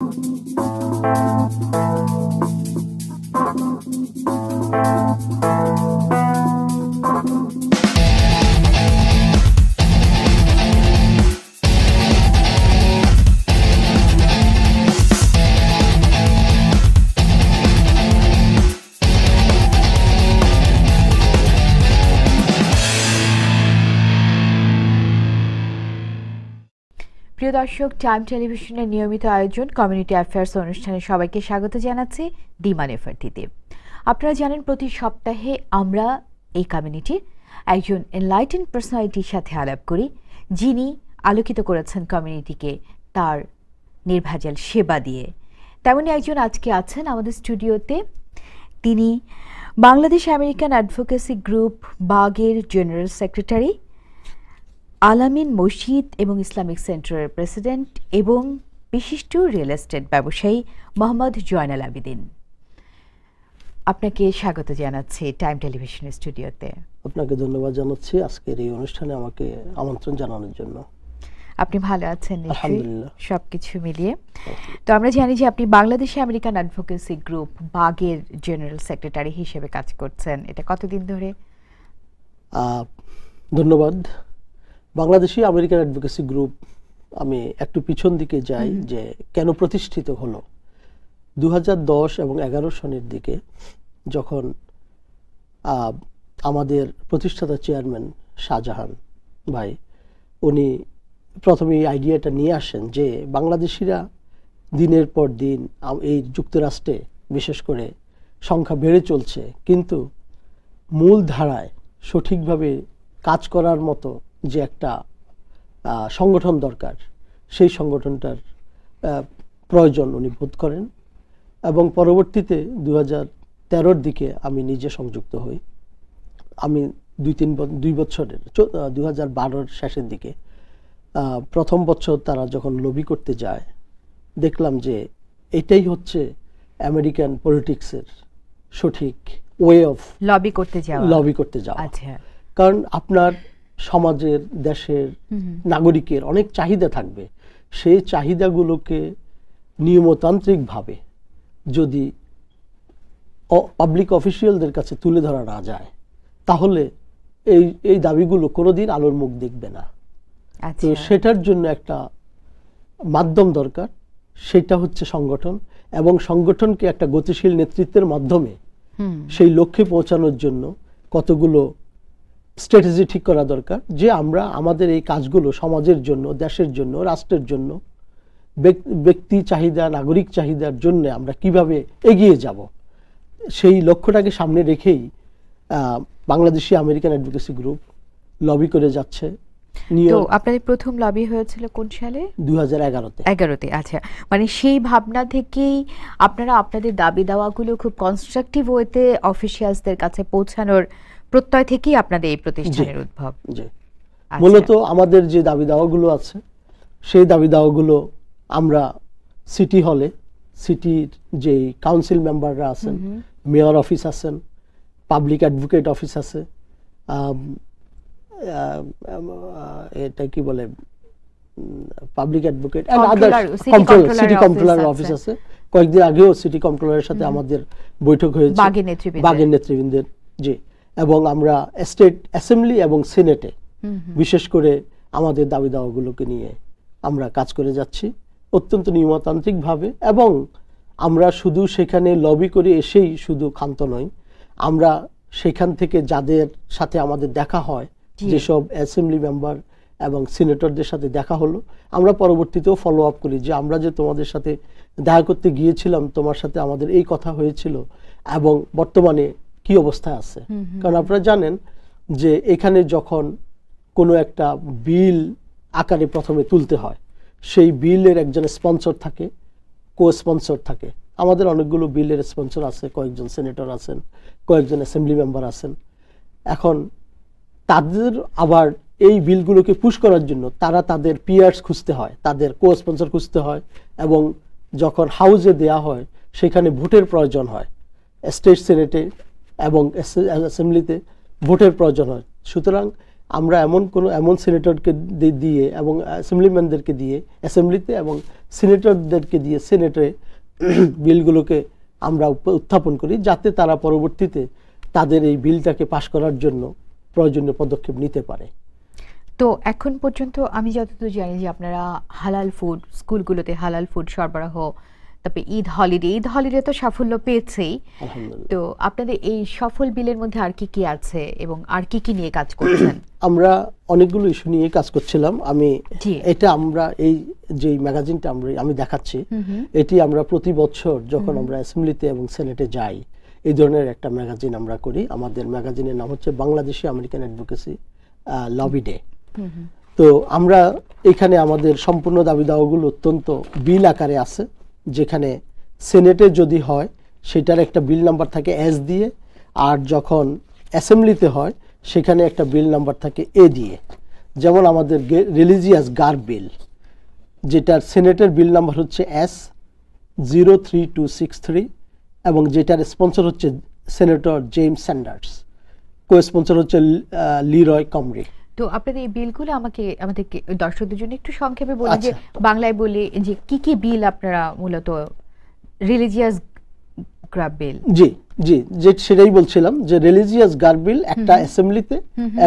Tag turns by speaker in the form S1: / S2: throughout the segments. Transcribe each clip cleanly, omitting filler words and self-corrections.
S1: প্রিয় দর্শক, টাইম টেলিভিশনের নিয়মিত আয়োজন কমিউনিটি অ্যাফেয়ার্স অনুষ্ঠানে সবাইকে স্বাগত জানাচ্ছি দিমান এফআরটিতে। আপনারা জানেন প্রতি সপ্তাহে আমরা এই কমিউনিটির একজন এনলাইটেন পার্সোনালিটির সাথে আলাপ করি, যিনি আলোকিত করেছেন কমিউনিটিকে তার নির্ভেজাল সেবা দিয়ে। তেমনই একজন আজকে আছেন আমাদের স্টুডিওতে। তিনি বাংলাদেশ আমেরিকান অ্যাডভোকেসি গ্রুপ বাগের জেনারেল সেক্রেটারি, আলামিন মসজিদ এবং ইসলামিক সেন্টারের প্রেসিডেন্ট এবং বিশিষ্ট রিয়েল এস্টেট ব্যবসায়ী মোহাম্মদ জয়নাল আবেদিন। আপনাকে স্বাগত জানাচ্ছি টাইম টেলিভিশনের স্টুডিওতে।
S2: আপনাকে ধন্যবাদ জানাচ্ছি আজকের এই অনুষ্ঠানে আমাকে আমন্ত্রণ জানানোর জন্য।
S1: আপনি ভালো আছেন নিশ্চয়ই সবকিছু মিলিয়ে? তো আমরা জানি যে আপনি বাংলাদেশ আমেরিকান অ্যাডভোকেসি গ্রুপ বাগের জেনারেল সেক্রেটারি হিসেবে কাজ করছেন। এটা কতদিন ধরে?
S2: ধন্যবাদ। বাংলাদেশি আমেরিকান অ্যাডভোকেসি গ্রুপ, আমি একটু পিছন দিকে যাই যে কেন প্রতিষ্ঠিত হলো। 2010 এবং 11 সনের দিকে যখন আমাদের প্রতিষ্ঠাতা চেয়ারম্যান শাহজাহান ভাই উনি প্রথমে এই আইডিয়াটা নিয়ে আসেন যে বাংলাদেশিরা দিনের পর দিন এই যুক্তরাষ্ট্রে বিশেষ করে সংখ্যা বেড়ে চলছে, কিন্তু মূল ধারায় সঠিকভাবে কাজ করার মতো যে একটা সংগঠন দরকার, সেই সংগঠনটার প্রয়োজন উনি বোধ করেন। এবং পরবর্তীতে 2013-র দিকে আমি নিজে সংযুক্ত হই। আমি 2 বছরের 2012-র শেষের দিকে প্রথম বছর তারা যখন লবি করতে যায়, দেখলাম যে এটাই হচ্ছে আমেরিকান পলিটিক্সের সঠিক ওয়ে অফ লবি করতে যাওয়া।
S1: আচ্ছা,
S2: কারণ আপনার সমাজের, দেশের নাগরিকের অনেক চাহিদা থাকবে। সেই চাহিদাগুলোকে নিয়মতান্ত্রিকভাবে যদি পাবলিক অফিসিয়ালদের কাছে তুলে ধরা না যায়, তাহলে এই দাবিগুলো কোনোদিন আলোর মুখ দেখবে না। তো সেটার জন্য একটা মাধ্যম দরকার, সেটা হচ্ছে সংগঠন। এবং সংগঠনকে একটা গতিশীল নেতৃত্বের মাধ্যমে সেই লক্ষ্যে পৌঁছানোর জন্য কতগুলো স্ট্র্যাটেজি ঠিক করা দরকার, যে আমরা আমাদের এই কাজগুলো সমাজের জন্য, দেশের জন্য, রাষ্ট্রের জন্য, ব্যক্তি চাহিদা, নাগরিক চাহিদার জন্য আমরা কিভাবে এগিয়ে যাব, সেই লক্ষ্যটাকে সামনে রেখেই Bangladeshi American advocacy group lobby করে যাচ্ছে।
S1: তো আপনাদের প্রথম লবি হয়েছিল কোন সালে?
S2: 2011-তে।
S1: আচ্ছা, মানে সেই ভাবনা থেকেই আপনারা আপনাদের দাবি দাওয়াগুলো খুব কনস্ট্রাকটিভ ওয়েতে অফিশিয়ালসদের কাছে পৌঁছানোর প্রত্যয় থেকেই আপনাদের এই প্রতিষ্ঠানের উদ্ভব।
S2: মূলত আমাদের যে দাবি দাওয়াগুলো আছে, সেই দাবি দাওয়াগুলো আমরা সিটি হলে, সিটির যে কাউন্সিল মেম্বাররা আছেন, মেয়র অফিস আছেন, পাবলিক অ্যাডভোকেট অফিস আছে, এটা কি বলে, public advocate city controller office আছে। কয়েকদিন আগেও সিটি কন্ট্রোলারের সাথে আমাদের বৈঠক হয়েছে বাগের নেতৃবৃন্দের। জি, এবং আমরা স্টেট অ্যাসেম্বলি এবং সিনেটে বিশেষ করে আমাদের দাবি দাওয়াগুলোকে নিয়ে আমরা কাজ করে যাচ্ছি অত্যন্ত নিয়মতান্ত্রিকভাবে। এবং আমরা শুধু সেখানে লবি করে এসেই শুধু ক্ষান্ত নই, আমরা সেখান থেকে যাদের সাথে আমাদের দেখা হয়, যেসব অ্যাসেম্বলি মেম্বার এবং সিনেটরদের সাথে দেখা হলো, আমরা পরবর্তীতেও ফলো আপ করি যে আমরা যে তোমাদের সাথে দেখা করতে গিয়েছিলাম, তোমার সাথে আমাদের এই কথা হয়েছিল এবং বর্তমানে কি অবস্থায় আছে। কারণ আপনারা জানেন যে এখানে যখন কোনো একটা বিল আকারে প্রথমে তুলতে হয়, সেই বিলের একজন স্পন্সর থাকে, কো স্পন্সর থাকে। আমাদের অনেকগুলো বিলের স্পন্সর আছে, কয়েকজন সিনেটর আছেন, কয়েকজন অ্যাসেম্বলি মেম্বার আছেন। এখন তাদের আবার এই বিলগুলোকে পুশ করার জন্য তারা তাদের পিয়ার্স খুঁজতে হয়, তাদের কো স্পন্সর খুঁজতে হয়, এবং যখন হাউসে দেয়া হয় সেখানে ভোটের প্রয়োজন হয়, স্টেট সিনেটে এবং অ্যাসেম্বলিতে ভোটের প্রয়োজন হয়। সুতরাং আমরা এমন সিনেটরকে দিয়ে এবং অ্যাসেম্বলিম্যানদেরকে দিয়ে অ্যাসেম্বলিতে এবং সিনেটরদেরকে দিয়ে সিনেটে বিলগুলোকে আমরা উত্থাপন করি, যাতে তারা পরবর্তীতে তাদের এই বিলটাকে পাশ করার জন্য প্রয়োজনীয় পদক্ষেপ নিতে পারে।
S1: তো এখন পর্যন্ত আমি যতদূর জানি যে আপনারা হালাল ফুড, স্কুলগুলোতে হালাল ফুড সরবরাহ, তারপরে ঈদ হলিডে তো সাফল্য পেয়েছেই। তো আপনাদের এই সফল বিলের মধ্যে আর কি কি আছে এবং আর কি কি নিয়ে কাজ করছেন?
S2: আমরা অনেকগুলো ইস্যু নিয়ে কাজ করছিলাম। আমরা এই যে ম্যাগাজিনটা আমি দেখাচ্ছি, এটি আমরা প্রতি বছর যখন আমরা অ্যাসেম্বলিতে এবং সেনেটে যাই, এই ধরনের একটা ম্যাগাজিন আমরা করি। আমাদের ম্যাগাজিনের নাম হচ্ছে Bangladeshi American advocacy lobby day. তো আমরা এখানে আমাদের সম্পূর্ণ দাবি দাওয়াগুলো অত্যন্ত বিল আকারে আছে, যেখানে সেনেটে যদি হয় সেটার একটা বিল নাম্বার থাকে এস দিয়ে, আর যখন অ্যাসেম্বলিতে হয় সেখানে একটা বিল নাম্বার থাকে এ দিয়ে। যেমন আমাদের রিলিজিয়াস গার্ব বিল, যেটার সেনেটের বিল নাম্বার হচ্ছে S03263 এবং যেটার স্পন্সর হচ্ছে senator James Sanders, co sponsor হচ্ছে লিরয় কমরি।
S1: তো আপনাদের এই বিলগুলো আমাদের দর্শকদের জন্য একটু সংক্ষেপে বলে, যে বাংলায় বলে যে কি কি বিল আপনারা মূলত রিলিজিয়াস গার্ব বিল।
S2: জি যে সেটাই বলছিলাম যে রিলিজিয়াস গার্ব বিল একটা অ্যাসেম্বলিতে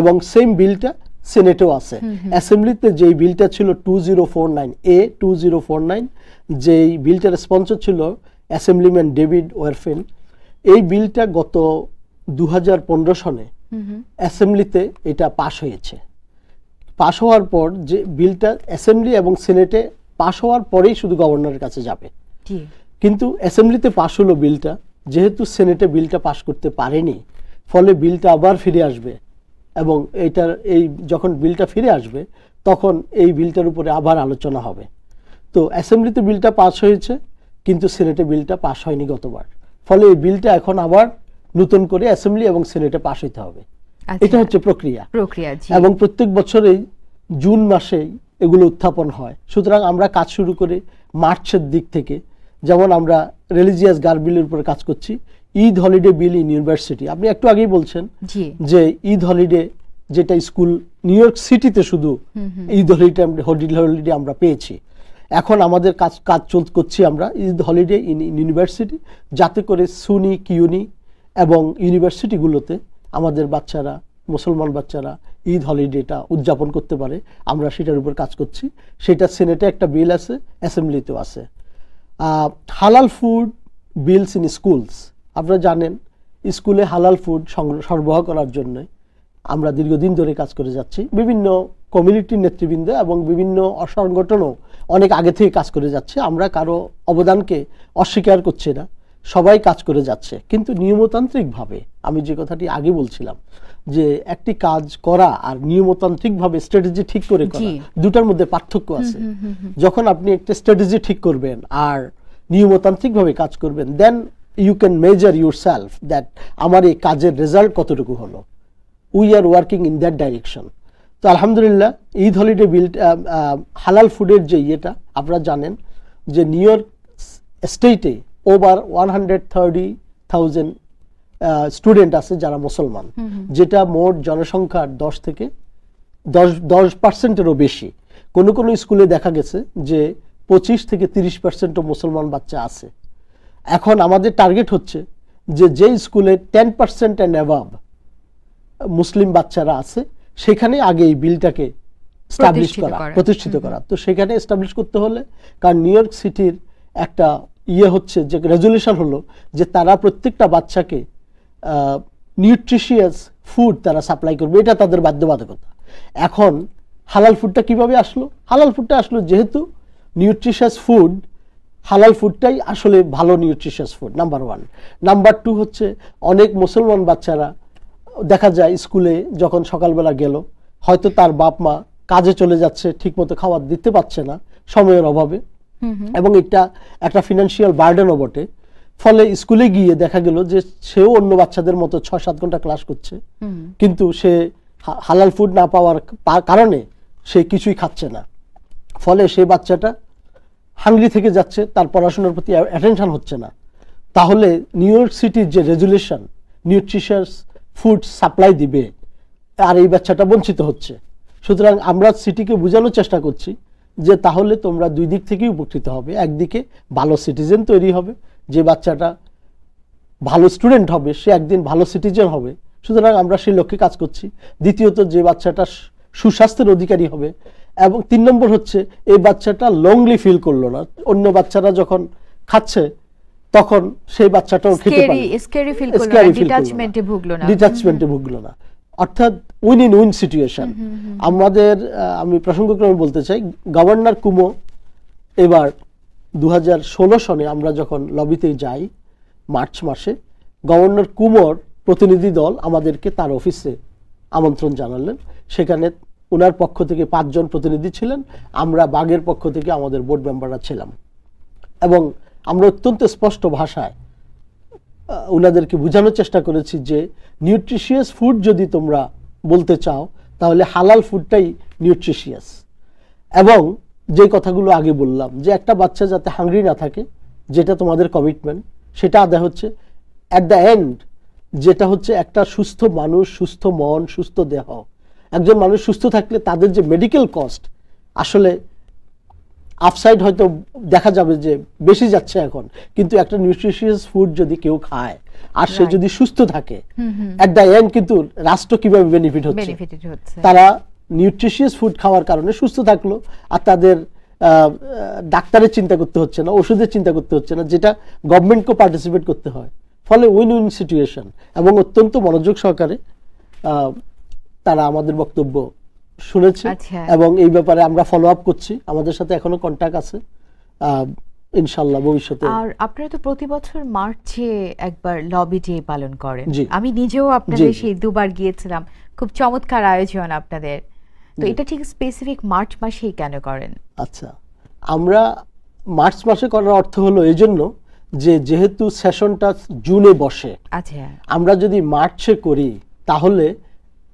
S2: এবং সেম বিলটা সেনেটেও আছে। অ্যাসেম্বলিতে যেই বিলটা ছিল 2049 যেই বিলটার স্পন্সর ছিল অ্যাসেম্বলিম্যান ডেভিড ওয়ারফিন, এই বিলটা গত 2015 সনে অ্যাসেম্বলিতে এটা পাশ হয়েছে। পাশ হওয়ার পর যে বিলটা অ্যাসেম্বলি এবং সিনেটে পাশ হওয়ার পরেই শুধু গভর্নরের কাছে যাবে, কিন্তু অ্যাসেম্বলিতে পাশ হলো বিলটা, যেহেতু সিনেটে বিলটা পাশ করতে পারেনি, ফলে বিলটা আবার ফিরে আসবে এবং যখন বিলটা ফিরে আসবে তখন এই বিলটার উপরে আবার আলোচনা হবে। তো অ্যাসেম্বলিতে বিলটা পাস হয়েছে, কিন্তু সিনেটে বিলটা পাস হয়নি গতবার, ফলে এই বিলটা এখন আবার নতুন করে অ্যাসেম্বলি এবং সিনেটে পাস হইতে হবে। এটা হচ্ছে প্রক্রিয়া। এবং প্রত্যেক বছরেই জুন মাসেই এগুলো উত্থাপন হয়। সুতরাং আমরা কাজ শুরু করে মার্চের দিক থেকে, যেমন আমরা রিলিজিয়াস গার্ব বিলের উপরে কাজ করছি, Eid holiday bill in university. আপনি একটু আগেই বলছেন যে ঈদ হলিডে, যেটা স্কুল নিউ ইয়র্ক সিটিতে শুধু ঈদ হলিডে আমরা পেয়েছি, এখন আমাদের কাজ করছি আমরা ঈদ হলিডে ইন ইউনিভার্সিটি, যাতে করে সুনি, কিউনি এবং ইউনিভার্সিটিগুলোতে আমাদের বাচ্চারা, মুসলমান বাচ্চারা ঈদ হলিডেটা উদযাপন করতে পারে। আমরা সেটার উপর কাজ করছি। সেটা সিনেটে একটা বিল আছে, অ্যাসেম্বলিতেও আছে। হালাল ফুড বিলস ইন স্কুলস, আপনারা জানেন স্কুলে হালাল ফুড সরবরাহ করার জন্য আমরা দীর্ঘদিন ধরে কাজ করে যাচ্ছি। বিভিন্ন কমিউনিটির নেতৃবৃন্দ এবং বিভিন্ন সংগঠনও অনেক আগে থেকে কাজ করে যাচ্ছে। আমরা কারো অবদানকে অস্বীকার করছি না, সবাই কাজ করে যাচ্ছে, কিন্তু নিয়মতান্ত্রিকভাবে, আমি যে কথাটি আগে বলছিলাম যে একটি কাজ করা আর নিয়মতান্ত্রিকভাবে স্ট্র্যাটেজি ঠিক করে করা, দুটার মধ্যে পার্থক্য আছে। যখন আপনি একটা স্ট্র্যাটেজি ঠিক করবেন আর নিয়মতান্ত্রিকভাবে কাজ করবেন, then you can measure yourself that আমার এই কাজের রেজাল্ট কতটুকু হলো। We are working in that direction. তো আলহামদুলিল্লাহ ঈদ হলিডে বিল, হালাল ফুডের যে আপনারা জানেন যে নিউ ইয়র্ক স্টেটে ওভার 130,000 স্টুডেন্ট আছে যারা মুসলমান, যেটা মোট জনসংখ্যার 10%-এরও বেশি। কোন কোন স্কুলে দেখা গেছে যে 25 থেকে 30% মুসলমান বাচ্চা আছে। এখন আমাদের টার্গেট হচ্ছে যে স্কুলে 10% অ্যান্ড অ্যাবাভ মুসলিম বাচ্চারা আছে, সেখানে আগে এই বিলটাকে প্রতিষ্ঠিত করা। তো সেখানে এস্টাবলিশ করতে হলে, কারণ নিউ ইয়র্ক সিটির একটা হচ্ছে যে রেজুলেশন হলো যে তারা প্রত্যেকটা বাচ্চাকে নিউট্রিশিয়াস ফুড তারা সাপ্লাই করবে, এটা তাদের বাধ্যবাধকতা। এখন হালাল ফুডটা কিভাবে আসলো? হালাল ফুডটা আসলো যেহেতু নিউট্রিশিয়াস ফুড, হালাল ফুডটাই আসলে ভালো নিউট্রিশিয়াস ফুড, নাম্বার 1। নাম্বার 2 হচ্ছে অনেক মুসলমান বাচ্চারা দেখা যায় স্কুলে যখন সকালবেলা গেল, হয়তো তার বাপ মা কাজে চলে যাচ্ছে, ঠিকমতো খাবার দিতে পারছে না সময়ের অভাবে, এবং এটা একটা ফিনান্সিয়াল বার্ডেনও বটে। ফলে স্কুলে গিয়ে দেখা গেল যে সেও অন্য বাচ্চাদের মতো 6-7 ঘন্টা ক্লাস করছে, কিন্তু সে হালাল ফুড না পাওয়ার কারণে সে কিছুই খাচ্ছে না। ফলে সেই বাচ্চাটা হাংরি থেকে যাচ্ছে, তার পড়াশোনার প্রতি অ্যাটেনশন হচ্ছে না। তাহলে নিউ ইয়র্ক সিটির যে রেজুলেশন নিউট্রিশিয়াস ফুড সাপ্লাই দিবে আর এই বাচ্চাটা বঞ্চিত হচ্ছে। সুতরাং আমরা সিটিকে বোঝানোর চেষ্টা করছি যে তাহলে তোমরা দুই দিক থেকেই উপকৃত হবে। একদিকে ভালো সিটিজেন তৈরি হবে, যে বাচ্চাটা ভালো স্টুডেন্ট হবে সে একদিন ভালো সিটিজেন হবে, সুতরাং আমরা সেই লক্ষ্যে কাজ করছি। দ্বিতীয়ত যে বাচ্চাটা সুস্বাস্থ্যের অধিকারী হবে, এবং 3 নম্বর হচ্ছে এই বাচ্চাটা লংলি ফিল করলো না, অন্য বাচ্চারা যখন খাচ্ছে তখন সেই বাচ্চাটাও খেতে পারে, ডিটাচমেন্টে ভুগলো না, অর্থাৎ উইন ইন উইন সিচুয়েশন। আমাদের আমি প্রসঙ্গক্রমে বলতে চাই, গভর্নর কুমো এবার 2016 সনে আমরা যখন লবিতে যাই মার্চ মাসে, গভর্নর কুমোর প্রতিনিধি দল আমাদেরকে তার অফিসে আমন্ত্রণ জানালেন। সেখানে ওনার পক্ষ থেকে 5 জন প্রতিনিধি ছিলেন, আমরা বাগের পক্ষ থেকে আমাদের বোর্ড মেম্বাররা ছিলাম, এবং আমরা অত্যন্ত স্পষ্ট ভাষায় ওনাদেরকে বোঝানোর চেষ্টা করেছি যে নিউট্রিশিয়াস ফুড যদি তোমরা বলতে চাও তাহলে হালাল ফুডটাই নিউট্রিশিয়াস। এবং যে কথাগুলো আগে বললাম যে একটা বাচ্চা যাতে হাংরি না থাকে, যেটা তোমাদের কমিটমেন্ট, সেটা আদায় হচ্ছে অ্যাট দ্য এন্ড, যেটা হচ্ছে একটা সুস্থ মানুষ, সুস্থ মন, সুস্থ দেহ। একজন মানুষ সুস্থ থাকলে তাদের যে মেডিকেল কস্ট আসলে আপসাইড হয়তো দেখা যাবে যে বেশি যাচ্ছে এখন, কিন্তু একটা নিউট্রিশিয়াস ফুড যদি কেউ খায় আর সে যদি সুস্থ থাকে, এট দ্য এন্ড কিন্তু রাষ্ট্র কিভাবে বেনিফিট হচ্ছে, তারা নিউট্রিশিয়াস ফুড খাওয়ার কারণে সুস্থ থাকলো, আর তাদের ডাক্তারের চিন্তা করতে হচ্ছে না, ওষুধের চিন্তা করতে হচ্ছে না, যেটা গভর্নমেন্টকে পার্টিসিপেট করতে হয়। ফলে উইন উইন সিচুয়েশন। এবং অত্যন্ত মনোযোগ সহকারে তারা আমাদের বক্তব্য শুনেছে, এবং এই ব্যাপারে আমরা ফলো আপ করছি, আমাদের সাথে এখনো কন্টাক্ট আছে ইনশাআল্লাহ ভবিষ্যতে।
S1: আর আপনারা তো প্রতি বছর মার্চে একবার লবি ডে পালন করেন, আমি নিজেও আপনাদের সেই 2 বার গিয়েছিলাম, খুব চমৎকার আয়োজন আপনাদের। তো এটা ঠিক স্পেসিফিক মার্চ মাসেই কেন করেন?
S2: আচ্ছা, আমরা মার্চ মাসে করার অর্থ হলো এই জন্য যে যেহেতু সেশনটা জুনে বসে,
S1: আচ্ছা,
S2: আমরা যদি মার্চে করি তাহলে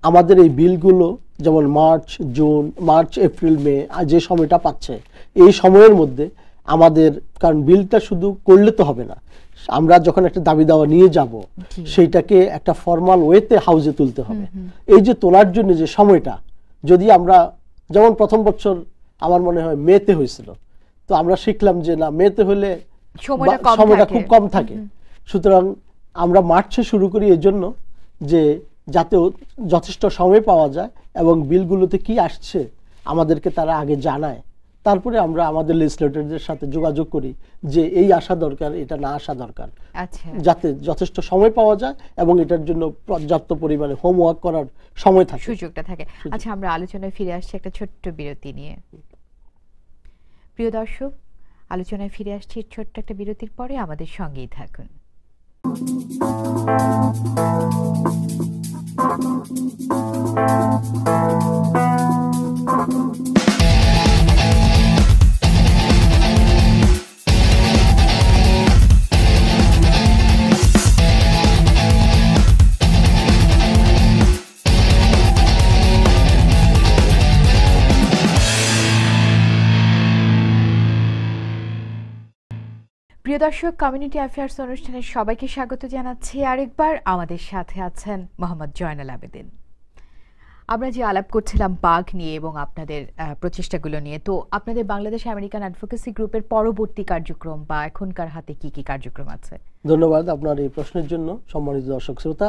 S2: আমাদের এই বিলগুলো যেমন মার্চ, জুন, মার্চ, এপ্রিল, মে যে সময়টা পাচ্ছে, এই সময়ের মধ্যে আমাদের, কারণ বিলটা শুধু করলে তো হবে না, আমরা যখন একটা দাবি দাওয়া নিয়ে যাব সেইটাকে একটা ফর্মাল ওয়েতে হাউজে তুলতে হবে। এই যে তোলার জন্য যে সময়টা, যদি আমরা যেমন প্রথম বছর আমার মনে হয় মেতে হয়েছিল, তো আমরা শিখলাম যে না, মেতে হলে সময়টা খুব কম থাকে, সুতরাং আমরা মার্চে শুরু করি এই জন্য যে যাতে যথেষ্ট সময় পাওয়া যায় এবং বিলগুলোতে কি আসছে আমাদেরকে তারা আগে জানায়, তারপরে আমরা আমাদের লেজিসলেটরদের সাথে যোগাযোগ করি যে এই আসা দরকার, এটা না আসা দরকার, যাতে যথেষ্ট সময় পাওয়া যায় এবং এটার জন্য পর্যাপ্ত পরিমাণে হোমওয়ার্ক করার সময় থাকে,
S1: সুযোগটা থাকে। আচ্ছা, আমরা আলোচনায় ফিরে আসছি একটা ছোট্ট বিরতি নিয়ে। প্রিয় দর্শক, আলোচনায় ফিরে আসছি ছোট্ট একটা বিরতির পরে, আমাদের সঙ্গেই থাকুন। প্রিয় দর্শক, কমিউনিটি অ্যাফেয়ার্স অনুষ্ঠানে সবাইকে স্বাগত জানাচ্ছি আরেকবার। আমাদের সাথে আছেন মোহাম্মদ জয়নাল আবেদিন। আমরা যে আলাপ করছিলাম বাঘ নিয়ে এবং আপনাদের প্রচেষ্টাগুলো নিয়ে, তো আপনাদের বাংলাদেশ আমেরিকান অ্যাডভোকেসি গ্রুপের পরবর্তী কার্যক্রম বা এখনকার হাতে কি কি কার্যক্রম আছে?
S2: ধন্যবাদ আপনার এই প্রশ্নের জন্য। সম্মানিত দর্শক শ্রোতা,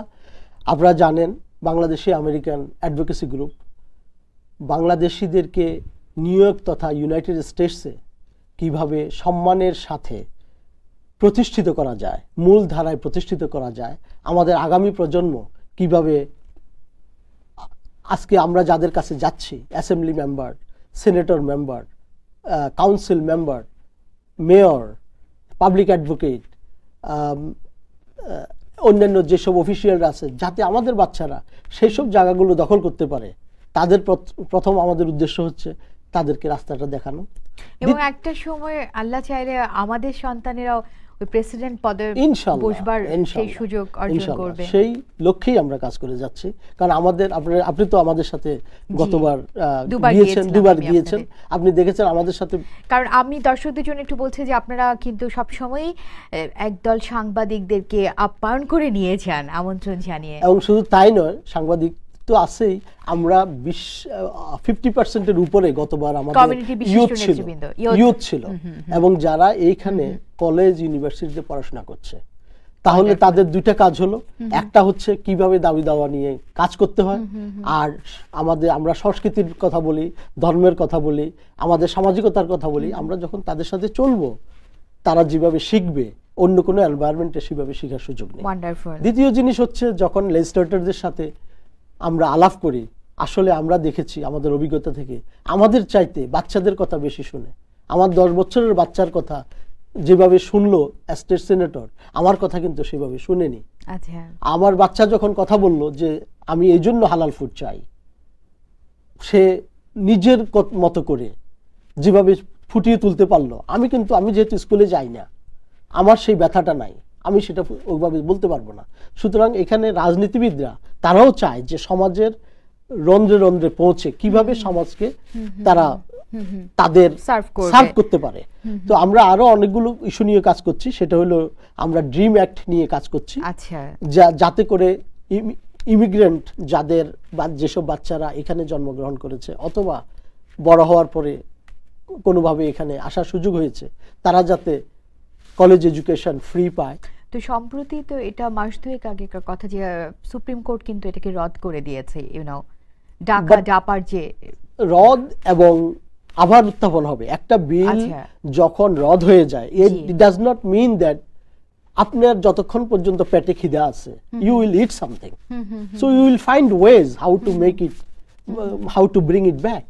S2: আপনারা জানেন বাংলাদেশি আমেরিকান অ্যাডভোকেসি গ্রুপ বাংলাদেশিদেরকে নিউ ইয়র্ক তথা ইউনাইটেড স্টেটসে কিভাবে সম্মানের সাথে প্রতিষ্ঠিত করা যায়, মূল ধারায় প্রতিষ্ঠিত করা যায়, আমাদের আগামী প্রজন্ম কিভাবে, আজকে আমরা যাদের কাছে যাচ্ছি, assembly member, senator member, council member, mayor, public advocate, অন্যান্য যেসব অফিসিয়ালরা আছে, যাতে আমাদের বাচ্চারা সেই সব জায়গাগুলো দখল করতে পারে, তাদের প্রথম আমাদের উদ্দেশ্য হচ্ছে তাদেরকে রাস্তাটা দেখানো।
S1: এবং একটা সময় আল্লাহ চাইলে আমাদের সন্তানেরাও ওই প্রেসিডেন্ট পদে বসবার সেই সুযোগ অর্জন করবে,
S2: সেই লক্ষ্যেই আমরা কাজ করে যাচ্ছি। কারণ আমাদের, আপনি তো আমাদের সাথে গতবার দুবার গিয়েছেন, আপনি দেখেছেন আমাদের সাথে।
S1: কারণ আমি দর্শকদের জন্য একটু বলছি যে আপনারা কিন্তু সবসময়ই একদল সাংবাদিকদেরকে আপ্যায়ন করে নিয়ে যান, আমন্ত্রণ জানিয়ে।
S2: এবং শুধু তাই নয়, সাংবাদিক তো আছেই, আমরা 50% উপরে গতবার আমাদের ইউথ ছিল এবং যারা এইখানে কলেজ ইউনিভার্সিটিতে পড়াশোনা করছে। তাহলে তাদের দুইটা কাজ হলো, একটা হচ্ছে কিভাবে দাবি দাওয়া নিয়ে কাজ করতে হয়, আর আমরা সংস্কৃতির কথা বলি, ধর্মের কথা বলি, আমাদের সামাজিকতার কথা বলি। আমরা যখন তাদের সাথে চলবো, তারা যেভাবে শিখবে, অন্য কোনো এনভায়রনমেন্টে সেভাবে শেখার সুযোগ নেই। দ্বিতীয় জিনিস হচ্ছে, যখন লেজিসলেটরদের সাথে আমরা আলাপ করি, আসলে আমরা দেখেছি আমাদের অভিজ্ঞতা থেকে, আমাদের চাইতে বাচ্চাদের কথা বেশি শুনে। আমার 10 বছরের বাচ্চার কথা যেভাবে শুনলো স্টেট সিনেটর, আমার কথা কিন্তু সেভাবে শুনেনি। আমার বাচ্চা যখন কথা বলল যে আমি এই জন্য হালাল ফুড চাই, সে নিজের মতো করে যেভাবে ফুটিয়ে তুলতে পারলো, আমি যেহেতু স্কুলে যাই না, আমার সেই ব্যথাটা নাই, আমি সেটা ওইভাবে বলতে পারবো না। সুতরাং এখানে রাজনীতিবিদরা তারাও চায় যে সমাজের রন্ধ্রে রন্ধ্রে পৌঁছে কিভাবে সমাজকে তারা তাদের সার্ভ করতে পারে। তো আমরা আরো অনেকগুলো ইস্যু নিয়ে কাজ করছি, সেটা হলো আমরা ড্রিম অ্যাক্ট নিয়ে কাজ করছি, যাতে করে ইমিগ্রেন্ট যাদের যেসব বাচ্চারা এখানে জন্মগ্রহণ করেছে অথবা বড় হওয়ার পরে কোনোভাবে এখানে আসার সুযোগ হয়েছে, তারা যাতে কলেজ এডুকেশন ফ্রি পায়।
S1: তো সম্প্রতি তো এটা মাস দুয়েক আগেকার কথা যে সুপ্রিম কোর্ট কিন্তু এটাকে রদ করে দিয়েছে, ডাপার যে
S2: রদ এবং আবার উত্থাপন হবে। একটা বিল যখন রদ হয়ে যায়, it does not mean that আপনার যতক্ষণ পর্যন্ত পেটে খিদে আছে, you will eat something, so you will find ways how to make it, how to bring it back.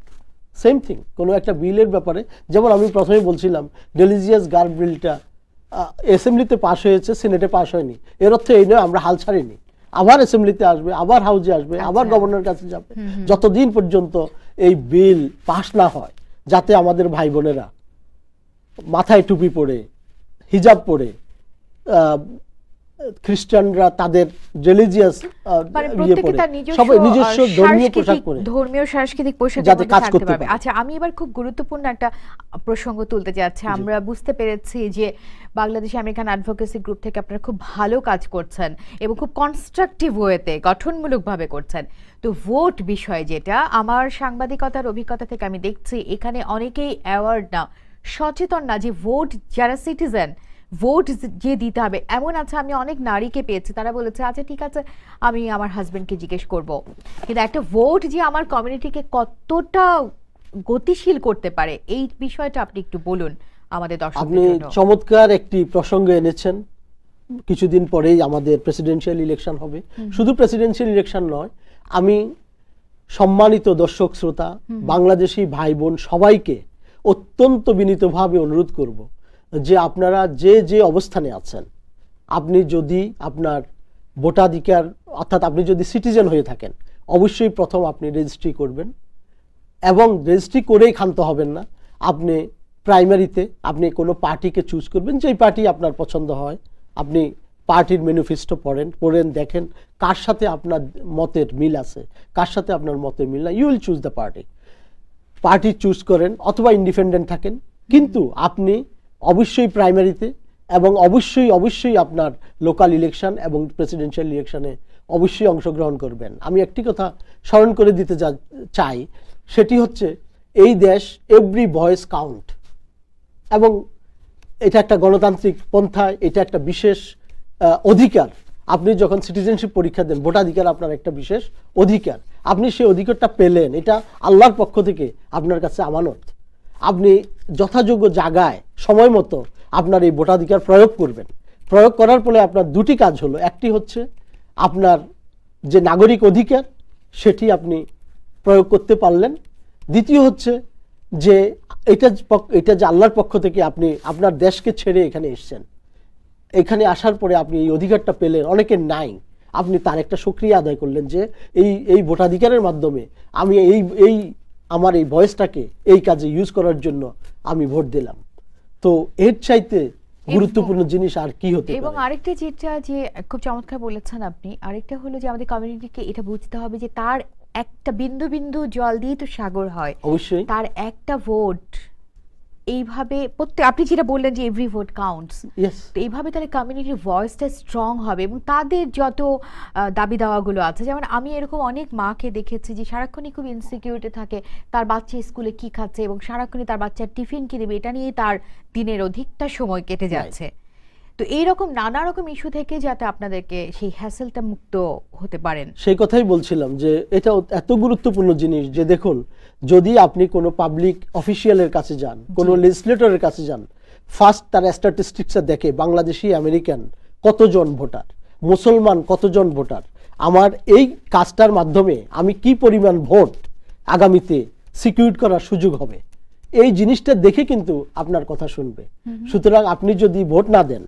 S2: Same thing কোনো একটা বিলের ব্যাপারে, যেমন আমি প্রথমে বলছিলাম রিলিজিয়াস গার্ড বিলটা অ্যাসেম্বলিতে পাস হয়েছে, সিনেটে পাস হয়নি, এর অর্থ এই নয় আমরা হাল ছাড়িনি। আবার অ্যাসেম্বলিতে আসবে, আবার হাউজে আসবে, আবার গভর্নর কাছে যাবে, যতদিন পর্যন্ত এই বিল পাস না হয়, যাতে আমাদের ভাই বোনেরা মাথায় টুপি পরে, হিজাব পরে, খ্রিস্টানরা তাদের রিলিজিয়াস সবাই নিজস্ব ধর্মীয় পোশাক পরে,
S1: ধর্মীয় সাংস্কৃতিক পোশাক যাতে কাজ করতে পারবে। আচ্ছা, আমি এবার খুব গুরুত্বপূর্ণ একটা প্রসঙ্গ তুলতে যাচ্ছি। আমরা বুঝতে পেরেছি যে বাংলাদেশ আমেরিকান অ্যাডভোকেসি গ্রুপ থেকে আপনারা খুব ভালো কাজ করছেন এবং খুব কনস্ট্রাকটিভ ওয়েতে, গঠনমূলকভাবে করছেন। তো ভোট বিষয়, যেটা আমার সাংবাদিকতার অভিজ্ঞতা থেকে আমি দেখছি, এখানে অনেকেই অ্যাওয়ার্ড না, সচেতন না যে ভোট যারা সিটিজেন, ভোট যে দিতে হবে। এমন আছে, আমি অনেক নারীকে পেয়েছি, তারা বলেছে আচ্ছা ঠিক আছে আমি আমার হাজবেন্ডকে জিজ্ঞেস করব, কিন্তু একটা ভোট যে আমার কমিউনিটিকে কতটা গতিশীল করতে পারে, এই বিষয়টা আপনি একটু বলুন আমাদের দর্শকদের জন্য।
S2: আপনি চমৎকার একটি প্রসঙ্গ এনেছেন। কিছুদিন পরেই আমাদের প্রেসিডেন্সিয়াল ইলেকশন হবে। শুধু প্রেসিডেন্সিয়াল ইলেকশন নয়, আমি সম্মানিত দর্শক শ্রোতা, বাংলাদেশি ভাই বোন সবাইকে অত্যন্ত বিনীতভাবে অনুরোধ করব যে আপনারা যে যে অবস্থানে আছেন, আপনি যদি আপনার ভোটাধিকার, অর্থাৎ আপনি যদি সিটিজেন হয়ে থাকেন, অবশ্যই প্রথম আপনি রেজিস্ট্রি করবেন, এবং রেজিস্ট্রি করেই ক্ষান্ত হবেন না। আপনি প্রাইমারিতে আপনি কোনো পার্টিকে চুজ করবেন, যেই পার্টি আপনার পছন্দ হয়। আপনি পার্টির ম্যানিফেস্টো পড়েন, দেখেন কার সাথে আপনার মতের মিল আছে, কার সাথে আপনার মতের মিল না, you will choose the party choose করেন, অথবা ইন্ডিপেন্ডেন্ট থাকেন। কিন্তু আপনি অবশ্যই প্রাইমারিতে এবং অবশ্যই আপনার লোকাল ইলেকশন এবং প্রেসিডেন্সিয়াল ইলেকশনে অবশ্যই অংশগ্রহণ করবেন। আমি একটি কথা স্মরণ করে দিতে চাই, সেটি হচ্ছে এই দেশ এভরি ভয়েস কাউন্ট, এবং এটা একটা গণতান্ত্রিক পন্থা, এটা একটা বিশেষ অধিকার। আপনি যখন সিটিজেনশিপ পরীক্ষা দেন, ভোটাধিকার আপনার একটা বিশেষ অধিকার, আপনি সেই অধিকারটা পেলেন, এটা আল্লাহর পক্ষ থেকে আপনার কাছে আমানত। আপনি যথাযোগ্য জায়গায় সময় মতো আপনার এই ভোটাধিকার প্রয়োগ করবেন। প্রয়োগ করার ফলে আপনার দুটি কাজ হলো, একটি হচ্ছে আপনার যে নাগরিক অধিকার সেটি আপনি প্রয়োগ করতে পারলেন, দ্বিতীয় হচ্ছে যে এটা যে আল্লাহর পক্ষ থেকে আপনি আপনার দেশকে ছেড়ে এখানে এসেছেন, এখানে আসার পরে আপনি এই অধিকারটা পেলেন, অনেকের নাই, আপনি তার একটা শুকরিয়া আদায় করলেন যে এই ভোটাধিকারের মাধ্যমে আমি আমার এই ভয়েসটাকে এই কাজে ইউজ করার জন্য আমি ভোট দিলাম। তো এর চাইতে গুরুত্বপূর্ণ জিনিস আর কি হতে পারে।
S1: এবং আরেকটা যেটা যে খুব চমৎকার বলেছেন আপনি, আরেকটা হলো যে আমাদের কমিউনিটিকে এটা বুঝতে হবে যে তার একটা বিন্দু বিন্দু জল দিয়ে তো সাগর হয়,
S2: অবশ্যই
S1: তার একটা ভোট এইভাবে আপনি যেটা বললেন যে এভরি ভোট কাউন্টস, তো এইভাবে তাহলে কমিউনিটির ভয়েসটা স্ট্রং হবে এবং তাদের যত দাবি দাওয়াগুলো আছে, যেমন আমি এরকম অনেক মাকে দেখেছি যে সারাক্ষণই খুব ইনসিকিউরিটি থাকে তার বাচ্চা স্কুলে কি খাচ্ছে এবং সারাক্ষণই তার বাচ্চার টিফিন কি দেবে, এটা নিয়েই তার দিনের অধিকটা সময় কেটে যাচ্ছে। তো এইরকম নানা রকম ইস্যু থেকে যাতে আপনাদেরকে সেই হ্যাসেলটা মুক্ত হতে পারেন, সেই
S2: কথাই বলছিলাম যে এটা এত গুরুত্বপূর্ণ জিনিস যে দেখুন, যদি আপনি কোনো পাবলিক অফিসিয়ালের কাছে যান, কোনো লেজিসলেটরের কাছে যান, ফার্স্ট তার স্ট্যাটিস্টিক্সটা দেখে বাংলাদেশি আমেরিকান কতজন ভোটার, মুসলমান কতজন ভোটার, আমার এই কাজটার মাধ্যমে আমি কি পরিমাণ ভোট আগামীতে সিকিউর করার সুযোগ হবে, এই জিনিসটা দেখে কিন্তু আপনার কথা শুনবে। সুতরাং আপনি যদি ভোট না দেন,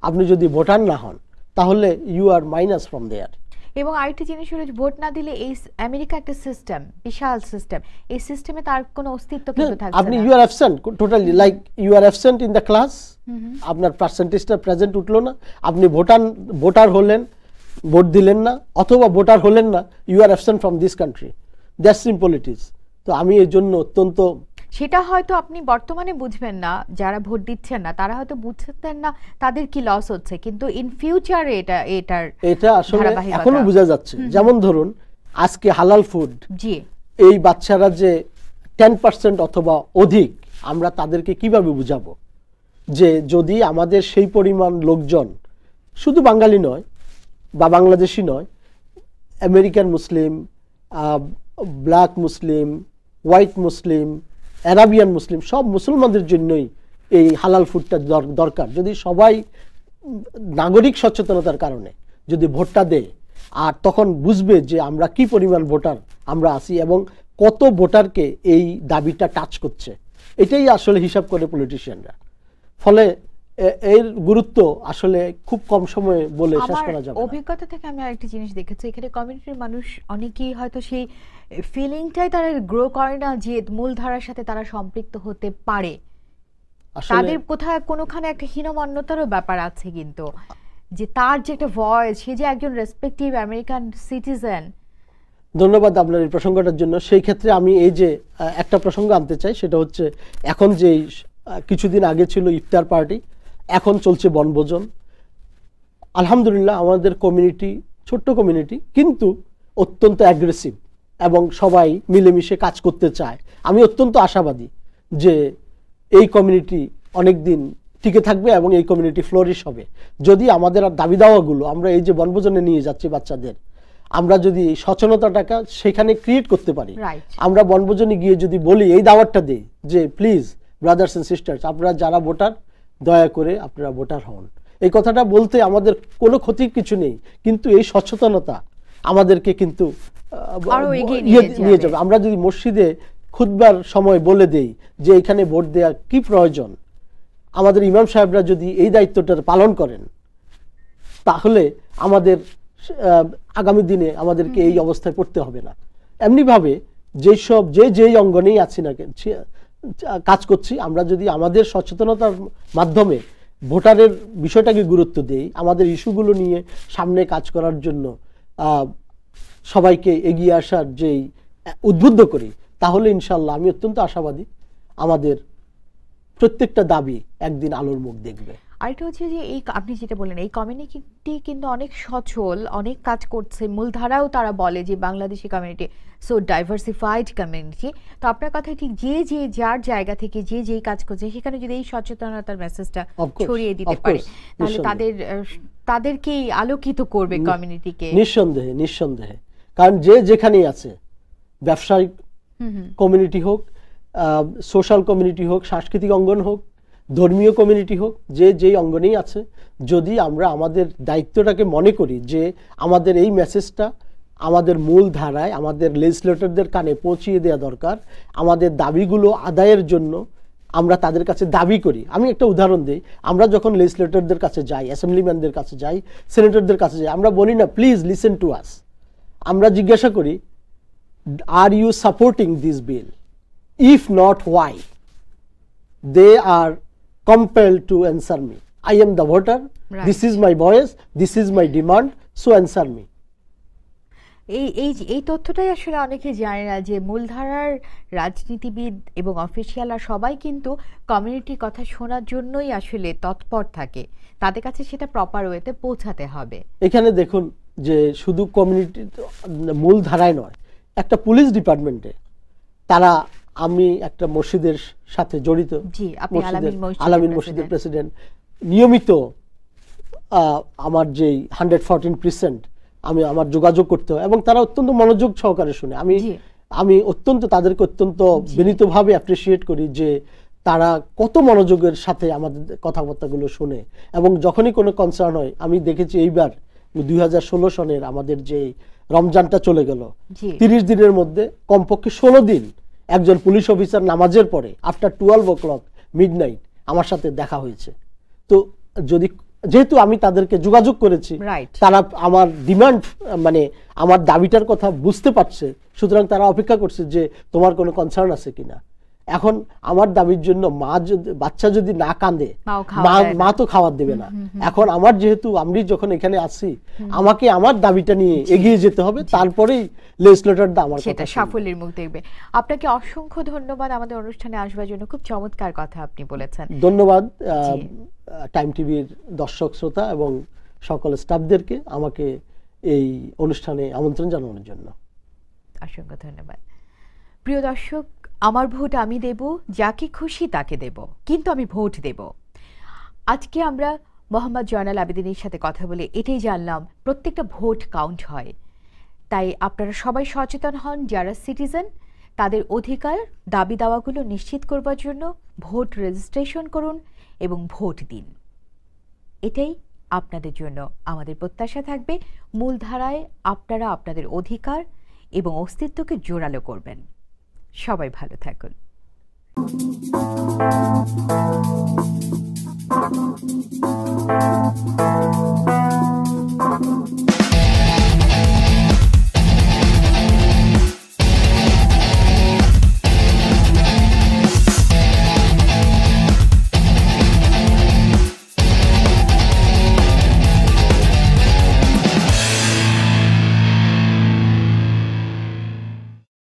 S2: আপনি যদি ভোটার না হন, তাহলে ইউ আর মাইনাস ফ্রম দেয়ার।
S1: এবং আরেকটি জিনিস হলো ভোট না দিলে এই আমেরিকা একটা সিস্টেম, বিশাল সিস্টেম, এই সিস্টেমে তার কোনো অস্তিত্ব কিন্তু থাকবে না।
S2: আপনি you are absent totally, like you are absent in the class, আপনার পার্সেন্টেজটা প্রেজেন্ট উঠলো না, আপনি ভোটার হলেন, ভোট দিলেন না, অথবা ভোটার হলেন না, you are absent from this country, that's simple it is. তো আমি এর জন্য অত্যন্ত,
S1: সেটা হয়তো আপনি বর্তমানে বুঝবেন না, যারা ভোট দিচ্ছেন না তারা হয়তো বুঝতেন না তাদের কি লস হচ্ছে, কিন্তু ইন ফিউচারে এটা
S2: আসলে এখনো বোঝা যাচ্ছে। যেমন ধরুন আজকে হালাল ফুড, জি, এই বাচ্চারা যে 10% অথবা অধিক, আমরা তাদেরকে কিভাবে বুঝাবো যে যদি আমাদের সেই পরিমাণ লোকজন, শুধু বাঙালি নয় বা বাংলাদেশি নয়, আমেরিকান মুসলিম, ব্ল্যাক মুসলিম, হোয়াইট মুসলিম, আরাবিয়ান মুসলিম, সব মুসলমানদের জন্যই এই হালাল ফুডটা দরকার। যদি সবাই নাগরিক সচেতনতার কারণে যদি ভোটটা দেয়, আর তখন বুঝবে যে আমরা কি পরিমাণ ভোটার আমরা আছি এবং কত ভোটারকে এই দাবিটা টাচ করছে, এটাই আসলে হিসাব করে পলিটিশিয়ানরা। ফলে এর গুরুত্ব আসলে খুব কম সময়ে বলে শেষ করা যাবে না।
S1: অভিজ্ঞতা থেকে আমি আরেকটি জিনিস দেখেছি, এখানে কমিউনিটির মানুষ অনেকেই হয়তো সেই ফিলিংটাই তারা গ্রো করে না যে মূলধারার সাথে তারা সম্পৃক্ত হতে পারে, তাদের কোথায় কোনোখানে একটা হীনমন্যতারও ব্যাপার আছে, কিন্তু যে তার যে একটা ভয়েস, সে যে একজন রেসপেক্টিভ আমেরিকান সিটিজেন।
S2: ধন্যবাদ আপনার এই প্রসঙ্গটার জন্য। সেই ক্ষেত্রে আমি এই যে একটা প্রসঙ্গ আনতে চাই, সেটা হচ্ছে এখন যে কিছুদিন আগে ছিল ইফতার পার্টি, এখন চলছে বনভোজন। আলহামদুলিল্লাহ আমাদের কমিউনিটি ছোট্ট কমিউনিটি, কিন্তু অত্যন্ত অ্যাগ্রেসিভ এবং সবাই মিলেমিশে কাজ করতে চায়। আমি অত্যন্ত আশাবাদী যে এই কমিউনিটি অনেক দিন টিকে থাকবে এবং এই কমিউনিটি ফ্লোরিশ হবে যদি আমাদের দাবি দাওয়াগুলো, আমরা এই যে বনভোজনে নিয়ে যাচ্ছি বাচ্চাদের, আমরা যদি সচেতনতাটা সেখানে ক্রিয়েট করতে পারি। আমরা বনভোজনে গিয়ে যদি বলি, এই দাওয়াতটা দিই যে প্লিজ ব্রাদার্স এন্ড সিস্টার্স, আপনারা যারা ভোটার, দয়া করে আপনারা ভোটার হন। এই কথাটা বলতে আমাদের কোনো ক্ষতির কিছু নেই, কিন্তু এই সচেতনতা আমাদেরকে কিন্তু নিয়ে যাবে। আমরা যদি মসজিদে খুতবার সময় বলে দেই যে এখানে ভোট দেওয়া কি প্রয়োজন, আমাদের ইমাম সাহেবরা যদি এই দায়িত্বটা পালন করেন, তাহলে আমাদের আগামী দিনে আমাদেরকে এই অবস্থায় পড়তে হবে না। এমনিভাবে যেই অঙ্গনেই আছি না কাজ করছি, আমরা যদি আমাদের সচেতনতার মাধ্যমে ভোটারের বিষয়টাকে গুরুত্ব দেই, আমাদের ইস্যুগুলো নিয়ে সামনে কাজ করার জন্য সবাইকে এগিয়ে আসার যেই উদ্বুদ্ধ করি, তাহলে ইনশাল্লাহ আমি অত্যন্ত আশাবাদী আমাদের প্রত্যেকটা দাবি একদিন আলোর মুখ দেখবে।
S1: আরেকটা হচ্ছে যে এই আপনি যেটা বললেন, এই কমিউনিটি কিন্তু অনেক সচল, অনেক কাজ করছে, মূলধারাও তারা বলে যে Bangladeshi community so diversified community. তো আপনার কথাই ঠিক, যে যার জায়গা থেকে যেই কাজ করছে, সেখানে যদি এই সচেতনতার মেসেজটা ছড়িয়ে দিতে পারে, তাহলে তাদেরকেই আলোকিত করবে কমিউনিটিকে।
S2: নিঃসন্দেহে, কারণ যেখানেই আছে, ব্যবসায়িক কমিউনিটি হোক, সোশ্যাল কমিউনিটি হোক, সাংস্কৃতিক অঙ্গন হোক, ধর্মীয় কমিউনিটি হোক, যেই অঙ্গনেই আছে, যদি আমরা আমাদের দায়িত্বটাকে মনে করি যে আমাদের এই মেসেজটা আমাদের মূল ধারায়, আমাদের লেজিসলেটরদের কানে পৌঁছিয়ে দেওয়া দরকার, আমাদের দাবিগুলো আদায়ের জন্য আমরা তাদের কাছে দাবি করি। আমি একটা উদাহরণ দিই, আমরা যখন লেজিসলেটরদের কাছে যাই, অ্যাসেম্বলিম্যানদের কাছে যাই, সেনেটরদের কাছে যাই, আমরা বলি না প্লিজ লিসেন টু আস, আমরা জিজ্ঞাসা করি are you supporting this bill, if not why? They are compelled to answer me. I am the voter. Right. This is my voice. This is my demand. So answer me.
S1: এই তথ্যটাই আসলে অনেকে জানে না যে মূলধারার রাজনীতিবিদ এবং অফিসিয়ালরা সবাই কিন্তু কমিউনিটির কথা শোনার জন্যই আসলে তৎপর থাকে, তাদের কাছে সেটা প্রপার ওয়েতে পৌঁছাতে হবে।
S2: এখানে দেখুন যে শুধু কমিউনিটি মূল ধারায় নয়, একটা পুলিশ ডিপার্টমেন্টে তারা, আমি একটা মসজিদের সাথে জড়িত, আলামিন মসজিদের প্রেসিডেন্ট, নিয়মিত আমার যে 114% আমি আমার যোগাযোগ করতে হয় এবং তারা অত্যন্ত মনোযোগ সহকারে শুনে। আমি অত্যন্ত তাদেরকে অত্যন্ত বিনীতভাবে অ্যাপ্রিসিয়েট করি যে তারা কত মনোযোগের সাথে আমাদের কথাবার্তাগুলো শুনে। এবং যখনই কোনো কনসার্ন হয়, আমি দেখেছি এইবার 2016 সনের আমাদের যে রমজানটা চলে গেল, 30 দিনের মধ্যে কমপক্ষে 16 দিন একজন পুলিশ অফিসার নামাজের পরে আফটার 12 o'clock মিডনাইট আমার সাথে দেখা হয়েছে। তো যেহেতু আমি তাদেরকে যোগাযোগ করেছি, তারা আমার ডিমান্ড মানে আমার দাবিটার কথা বুঝতে পারছে, সুতরাং তারা অপেক্ষা করছে যে তোমার কোনো কনসার্ন আছে কিনা। এখন আমার দাবির জন্য বাচ্চা যদি না কাঁদে, মা তো খাবার দেবে না। এখন আমার যেহেতু আমি যখন এখানে আছি, আমাকে আমার দাবিটা নিয়ে এগিয়ে যেতে হবে, তারপরেই লেজিসলেটরটা আমার
S1: সেটা সাফল্যের মুখ দেখবে। আপনাকে অসংখ্য ধন্যবাদ আমাদের অনুষ্ঠানে আসবার জন্য, খুব চমৎকার কথা আপনি বলেছেন।
S2: ধন্যবাদ টাইম টিভির দর্শক শ্রোতা এবং সকল স্টাফদেরকে আমাকে এই অনুষ্ঠানে আমন্ত্রণ জানানোর জন্য।
S1: অসংখ্য ধন্যবাদ। প্রিয় দর্শক, আমার ভোট আমি দেব, যাকে খুশি তাকে দেব, কিন্তু আমি ভোট দেব। আজকে আমরা মোহাম্মদ জয়নাল আবেদিনের সাথে কথা বলে এটাই জানলাম, প্রত্যেকটা ভোট কাউন্ট হয়। তাই আপনারা সবাই সচেতন হন, যারা সিটিজেন তাদের অধিকার দাবি দাওয়াগুলো নিশ্চিত করবার জন্য ভোট রেজিস্ট্রেশন করুন এবং ভোট দিন। এটাই আপনাদের জন্য আমাদের প্রত্যাশা থাকবে। মূলধারায় আপনারা আপনাদের অধিকার এবং অস্তিত্বকে জোরালো করবেন। সবাই ভালো থাকুন।